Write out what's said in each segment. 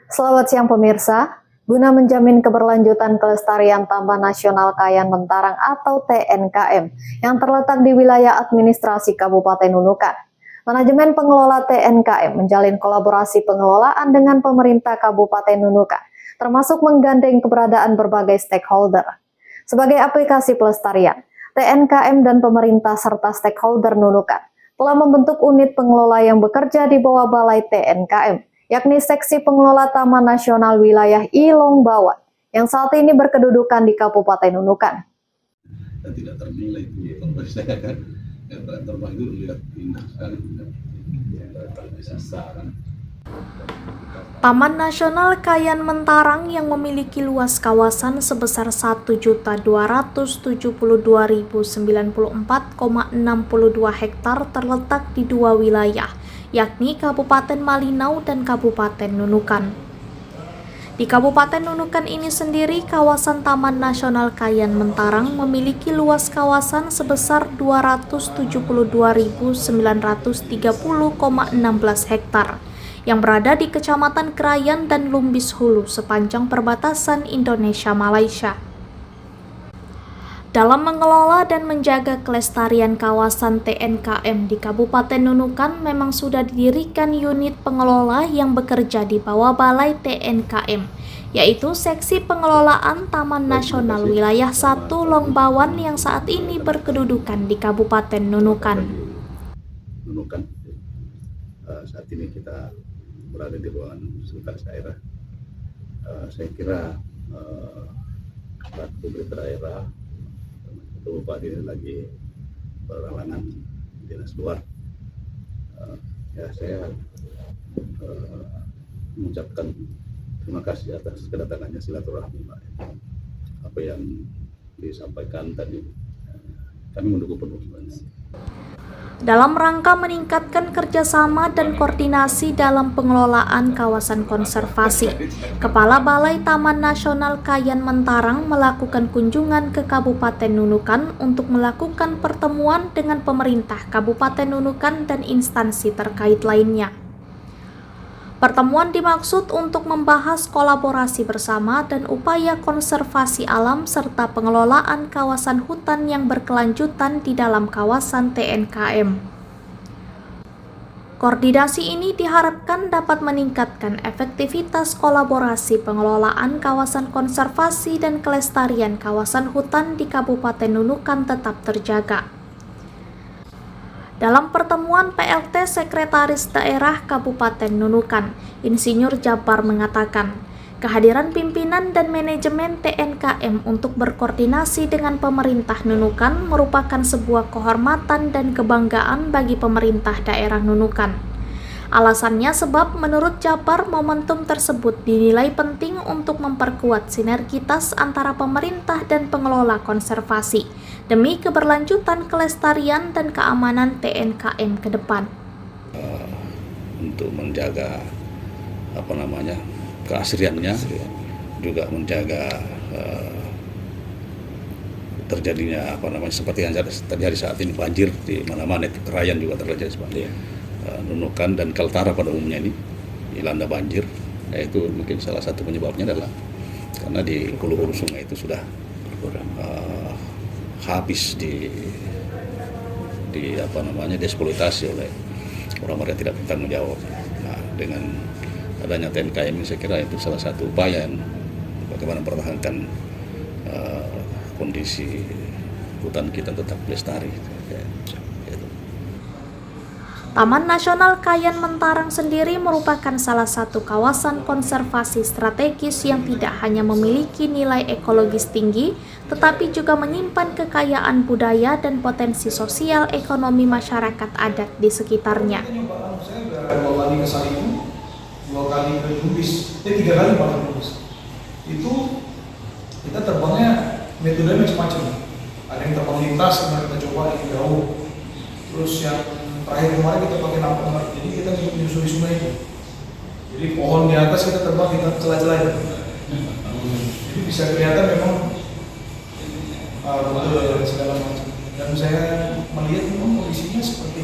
Selamat siang pemirsa. Guna menjamin keberlanjutan kelestarian Taman Nasional Kayan Mentarang atau TNKM yang terletak di wilayah administrasi Kabupaten Nunukan, manajemen pengelola TNKM menjalin kolaborasi pengelolaan dengan pemerintah Kabupaten Nunukan, termasuk menggandeng keberadaan berbagai stakeholder. Sebagai aplikasi pelestarian, TNKM dan pemerintah serta stakeholder Nunukan telah membentuk unit pengelola yang bekerja di bawah Balai TNKM, yakni Seksi Pengelola Taman Nasional Wilayah Ilong Bawat, yang saat ini berkedudukan di Kabupaten Nunukan. Dan tidak ternilai itu kalau bagi saya kan, yang terbang itu lihat indah sekali, kan. Taman Nasional Kayan Mentarang yang memiliki luas kawasan sebesar 1.272.094,62 hektar terletak di dua wilayah, yakni Kabupaten Malinau dan Kabupaten Nunukan. Di Kabupaten Nunukan ini sendiri, kawasan Taman Nasional Kayan Mentarang memiliki luas kawasan sebesar 272.930,16 hektar yang berada di Kecamatan Krayan dan Lumbis Hulu sepanjang perbatasan Indonesia-Malaysia. Dalam mengelola dan menjaga kelestarian kawasan TNKM di Kabupaten Nunukan memang sudah didirikan unit pengelola yang bekerja di bawah Balai TNKM, yaitu Seksi Pengelolaan Taman Nasional Wilayah 1 Longbawan yang saat ini berkedudukan di Kabupaten Nunukan. Saat ini kita berada di ruangan sekretaris daerah. Saya kira pemerintah daerah, Bupati ini lagi berhalangan dinas luar. Saya mengucapkan terima kasih atas kedatangannya silaturahmi, Pak. Apa yang disampaikan tadi, kami mendukung penuh. Dalam rangka meningkatkan kerjasama dan koordinasi dalam pengelolaan kawasan konservasi, Kepala Balai Taman Nasional Kayan Mentarang melakukan kunjungan ke Kabupaten Nunukan untuk melakukan pertemuan dengan pemerintah Kabupaten Nunukan dan instansi terkait lainnya. Pertemuan dimaksud untuk membahas kolaborasi bersama dan upaya konservasi alam serta pengelolaan kawasan hutan yang berkelanjutan di dalam kawasan TNKM. Koordinasi ini diharapkan dapat meningkatkan efektivitas kolaborasi pengelolaan kawasan konservasi dan kelestarian kawasan hutan di Kabupaten Nunukan tetap terjaga. Dalam pertemuan PLT Sekretaris Daerah Kabupaten Nunukan, Insinyur Jabar mengatakan, kehadiran pimpinan dan manajemen TNKM untuk berkoordinasi dengan pemerintah Nunukan merupakan sebuah kehormatan dan kebanggaan bagi pemerintah daerah Nunukan. Alasannya sebab menurut Jabar momentum tersebut dinilai penting untuk memperkuat sinergitas antara pemerintah dan pengelola konservasi demi keberlanjutan kelestarian dan keamanan TNKM ke depan. Untuk menjaga keasriannya, juga menjaga terjadinya seperti yang terjadi saat ini, banjir di mana-mana, itu Krayan juga terjadi seperti Nunukan dan Kaltara pada umumnya ini dilanda banjir. Itu mungkin salah satu penyebabnya adalah karena di hulu sungai itu sudah habis dieksploitasi oleh orang-orang yang tidak bertanggung jawab. Nah, dengan adanya TNKM ini saya kira itu salah satu upaya yang bagaimana mempertahankan kondisi hutan kita tetap lestari. Taman Nasional Kayan Mentarang sendiri merupakan salah satu kawasan konservasi strategis yang tidak hanya memiliki nilai ekologis tinggi, tetapi juga menyimpan kekayaan budaya dan potensi sosial ekonomi masyarakat adat di sekitarnya. Saya 2 kali ke Saribu, 2 kali ke Lumbis, 3 kali ke Lumbis. Itu kita terbangnya metodenya macam-macam. Ada yang terbang lintas, kemarin kita coba yang jauh. Terus yang terakhir kemarin kita pakai nampang, jadi kita menyusuri sungai itu. Jadi pohon di atas kita terbang di celah-celah itu. Jadi bisa kelihatan memang betul segala macam. Dan saya melihat memang kondisinya seperti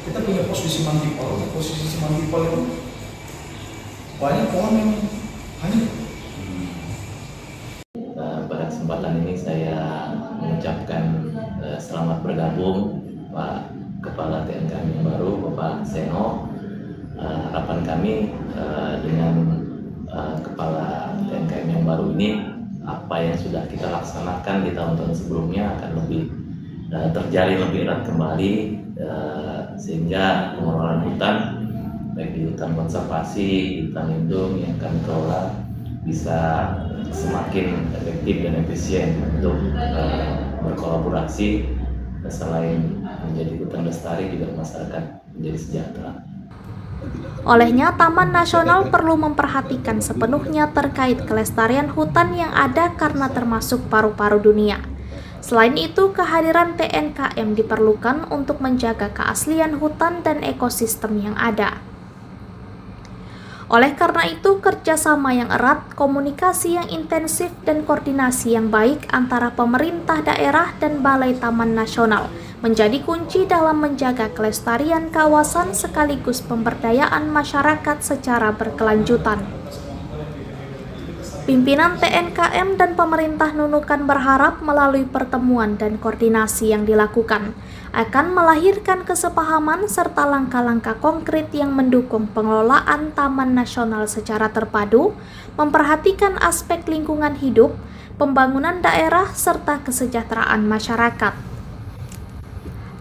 kita punya posisi Mantipal. Posisi Mantipal itu banyak pohon yang hanyut. Pada kesempatan ini saya mengucapkan selamat bergabung Pak Kepala TNKM yang baru, Bapak Seno. Harapan kami dengan Kepala TNKM yang baru ini, apa yang sudah kita laksanakan di tahun-tahun sebelumnya akan lebih terjalin lebih erat kembali, sehingga pengelolaan hutan, baik di hutan konservasi, hutan lindung yang kami kelola, bisa semakin efektif dan efisien untuk berkolaborasi, selain menjadi hutan lestari juga masyarakat menjadi sejahtera. Olehnya, Taman Nasional perlu memperhatikan sepenuhnya terkait kelestarian hutan yang ada karena termasuk paru-paru dunia. Selain itu, kehadiran TNKM diperlukan untuk menjaga keaslian hutan dan ekosistem yang ada. Oleh karena itu, kerjasama yang erat, komunikasi yang intensif, dan koordinasi yang baik antara pemerintah daerah dan Balai Taman Nasional menjadi kunci dalam menjaga kelestarian kawasan sekaligus pemberdayaan masyarakat secara berkelanjutan. Pimpinan TNKM dan pemerintah Nunukan berharap melalui pertemuan dan koordinasi yang dilakukan akan melahirkan kesepahaman serta langkah-langkah konkret yang mendukung pengelolaan Taman Nasional secara terpadu, memperhatikan aspek lingkungan hidup, pembangunan daerah, serta kesejahteraan masyarakat.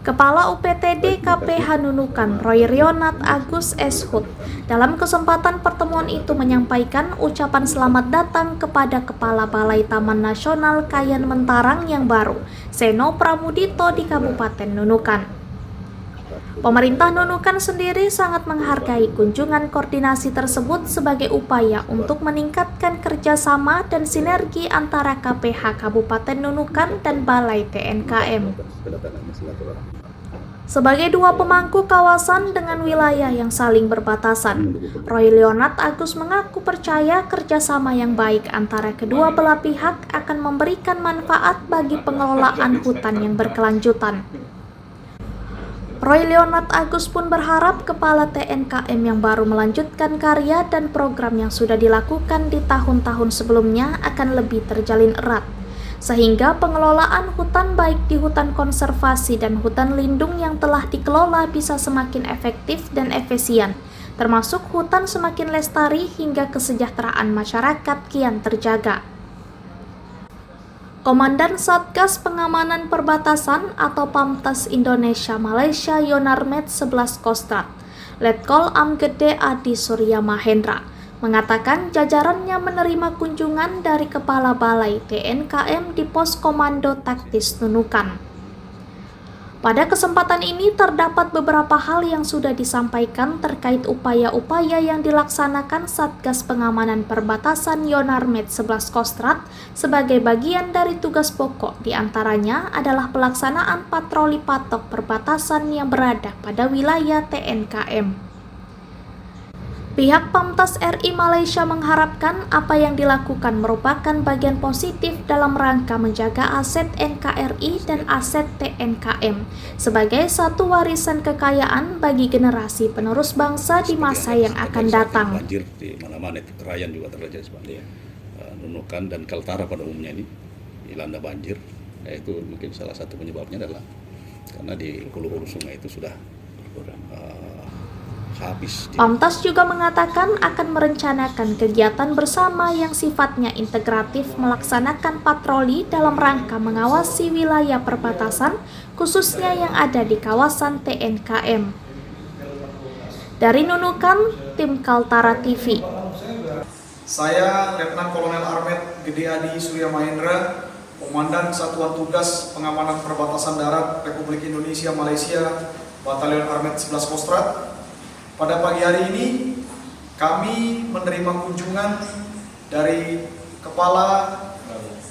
Kepala UPTD KPH Nunukan, Roy Rionat Agus Eshut, dalam kesempatan pertemuan itu menyampaikan ucapan selamat datang kepada Kepala Balai Taman Nasional Kayan Mentarang yang baru, Seno Pramudito di Kabupaten Nunukan. Pemerintah Nunukan sendiri sangat menghargai kunjungan koordinasi tersebut sebagai upaya untuk meningkatkan kerjasama dan sinergi antara KPH Kabupaten Nunukan dan Balai TNKM. Sebagai dua pemangku kawasan dengan wilayah yang saling berbatasan, Roy Leonard Agus mengaku percaya kerjasama yang baik antara kedua belah pihak akan memberikan manfaat bagi pengelolaan hutan yang berkelanjutan. Roy Leonard Agus pun berharap Kepala TNKM yang baru melanjutkan karya dan program yang sudah dilakukan di tahun-tahun sebelumnya akan lebih terjalin erat, sehingga pengelolaan hutan baik di hutan konservasi dan hutan lindung yang telah dikelola bisa semakin efektif dan efisien, termasuk hutan semakin lestari hingga kesejahteraan masyarakat kian terjaga. Komandan Satgas Pengamanan Perbatasan atau Pamtas Indonesia Malaysia Yonarmet 11 Kostrad, Letkol Amgede Adi Surya Mahendra, mengatakan jajarannya menerima kunjungan dari Kepala Balai TNKM di Pos Komando Taktis Nunukan. Pada kesempatan ini terdapat beberapa hal yang sudah disampaikan terkait upaya-upaya yang dilaksanakan Satgas Pengamanan Perbatasan Yonarmet 11 Kostrad sebagai bagian dari tugas pokok, diantaranya adalah pelaksanaan patroli patok perbatasan yang berada pada wilayah TNKM. Pihak Pamtas RI Malaysia mengharapkan apa yang dilakukan merupakan bagian positif dalam rangka menjaga aset NKRI dan aset TNKM sebagai satu warisan kekayaan bagi generasi penerus bangsa di masa yang akan datang. Banjir di mana-mana itu, Krayan juga terjadi seperti Nunukan dan Kaltara pada umumnya ini dilanda banjir. Itu mungkin salah satu penyebabnya adalah karena di hulu-hulu sungai itu sudah habis. Pamtas juga mengatakan akan merencanakan kegiatan bersama yang sifatnya integratif melaksanakan patroli dalam rangka mengawasi wilayah perbatasan, khususnya yang ada di kawasan TNKM. Dari Nunukan, tim Kaltara TV. Saya Letnan Kolonel Armet Gede Adi Surya Mahendra, Komandan Satuan Tugas Pengamanan Perbatasan Darat Republik Indonesia Malaysia, Batalion Armet 11 Kostrad. Pada pagi hari ini kami menerima kunjungan dari Kepala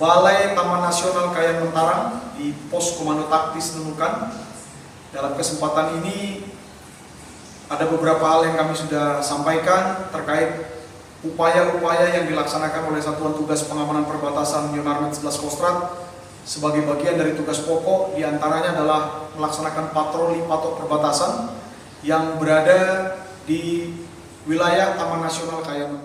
Balai Taman Nasional Kayan Mentarang di Pos Komando Taktis Nunukan. Dalam kesempatan ini ada beberapa hal yang kami sudah sampaikan terkait upaya-upaya yang dilaksanakan oleh Satuan Tugas Pengamanan Perbatasan Yonarmet 11 Kostrad sebagai bagian dari tugas pokok, diantaranya adalah melaksanakan patroli patok perbatasan yang berada di wilayah Taman Nasional Kayan Mentarang.